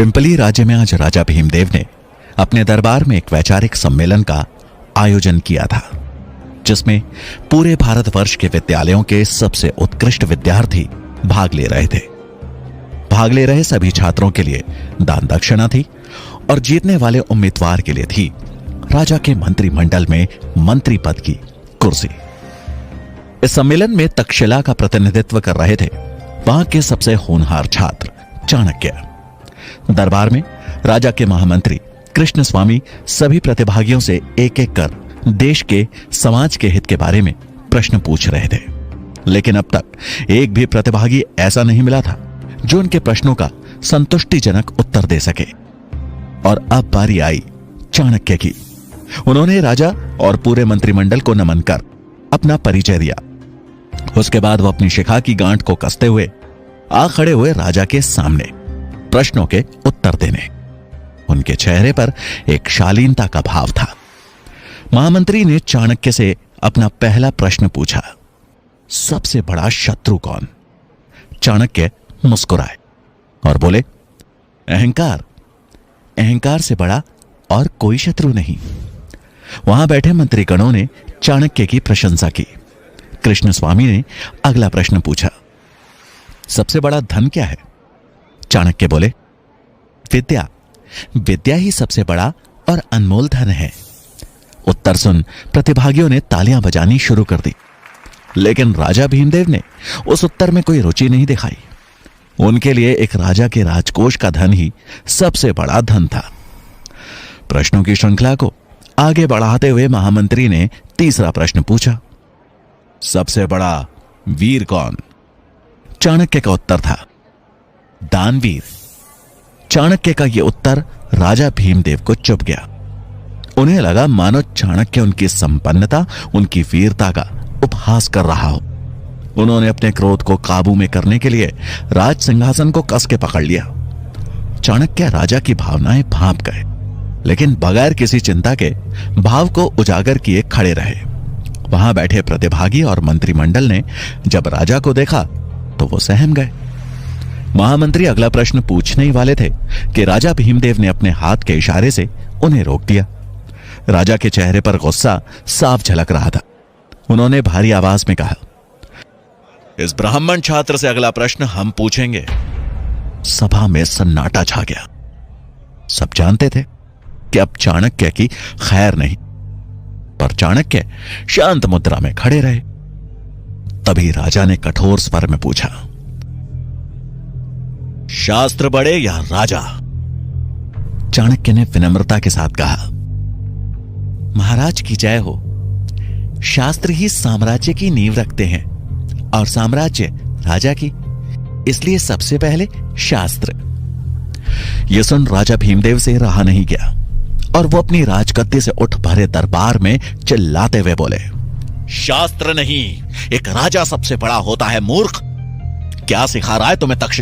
Pimply राज्य में आज राजा भीमदेव ने अपने दरबार में एक वैचारिक सम्मेलन का आयोजन किया था, जिसमें पूरे भारतवर्ष के विद्यालयों के सबसे उत्कृष्ट विद्यार्थी भाग ले रहे थे। भाग ले रहे सभी छात्रों के लिए दान दक्षिणा थी और जीतने वाले उम्मीदवार के लिए थी राजा के मंत्रिमंडल में मंत्री पद की कुर्सी। इस सम्मेलन में तक्षशिला का प्रतिनिधित्व कर रहे थे वहां के सबसे होनहार छात्र चाणक्य। दरबार में राजा के महामंत्री कृष्ण स्वामी सभी प्रतिभागियों से एक एक कर देश के समाज के हित के बारे में प्रश्न पूछ रहे थे, लेकिन अब तक एक भी प्रतिभागी ऐसा नहीं मिला था जो उनके प्रश्नों का संतुष्टिजनक उत्तर दे सके। और अब बारी आई चाणक्य की। उन्होंने राजा और पूरे मंत्रिमंडल को नमन कर अपना परिचय दिया। उसके बाद वो अपनी शिखा की गांठ को कसते हुए आ खड़े हुए राजा के सामने प्रश्नों के उत्तर देने। उनके चेहरे पर एक शालीनता का भाव था। महामंत्री ने चाणक्य से अपना पहला प्रश्न पूछा, सबसे बड़ा शत्रु कौन? चाणक्य मुस्कुराए और बोले, अहंकार। अहंकार से बड़ा और कोई शत्रु नहीं। वहां बैठे मंत्रीगणों ने चाणक्य की प्रशंसा की। कृष्ण स्वामी ने अगला प्रश्न पूछा, सबसे बड़ा धन क्या है? चाणक्य बोले, विद्या। विद्या ही सबसे बड़ा और अनमोल धन है। उत्तर सुन प्रतिभागियों ने तालियां बजानी शुरू कर दी, लेकिन राजा भीमदेव ने उस उत्तर में कोई रुचि नहीं दिखाई। उनके लिए एक राजा के राजकोष का धन ही सबसे बड़ा धन था। प्रश्नों की श्रृंखला को आगे बढ़ाते हुए महामंत्री ने तीसरा प्रश्न पूछा, सबसे बड़ा वीर कौन? चाणक्य का उत्तर था, दानवीर। चाणक्य का यह उत्तर राजा भीमदेव को चुभ गया। उन्हें लगा मानो चाणक्य उनकी संपन्नता, उनकी वीरता का उपहास कर रहा हो। उन्होंने अपने क्रोध को काबू में करने के लिए राज सिंहासन को कस के पकड़ लिया। चाणक्य राजा की भावनाएं भांप गए, लेकिन बगैर किसी चिंता के भाव को उजागर किए खड़े रहे। वहां बैठे प्रतिभागी और मंत्रिमंडल ने जब राजा को देखा तो वो सहम गए। महामंत्री अगला प्रश्न पूछने ही वाले थे कि राजा भीमदेव ने अपने हाथ के इशारे से उन्हें रोक दिया। राजा के चेहरे पर गुस्सा साफ झलक रहा था। उन्होंने भारी आवाज में कहा, इस ब्राह्मण छात्र से अगला प्रश्न हम पूछेंगे। सभा में सन्नाटा छा गया। सब जानते थे कि अब चाणक्य की खैर नहीं, पर चाणक्य शांत मुद्रा में खड़े रहे। तभी राजा ने कठोर स्वर में पूछा, शास्त्र बड़े या राजा? चाणक्य ने विनम्रता के साथ कहा, महाराज की जय हो। शास्त्र ही साम्राज्य की नींव रखते हैं और साम्राज्य राजा की, इसलिए सबसे पहले शास्त्र। यह सुन राजा भीमदेव से रहा नहीं गया और वो अपनी राजगद्दी से उठ भरे दरबार में चिल्लाते हुए बोले, शास्त्र नहीं, एक राजा सबसे बड़ा होता है मूर्ख। क्या सिखा रहा है तुम्हें तक्षशिला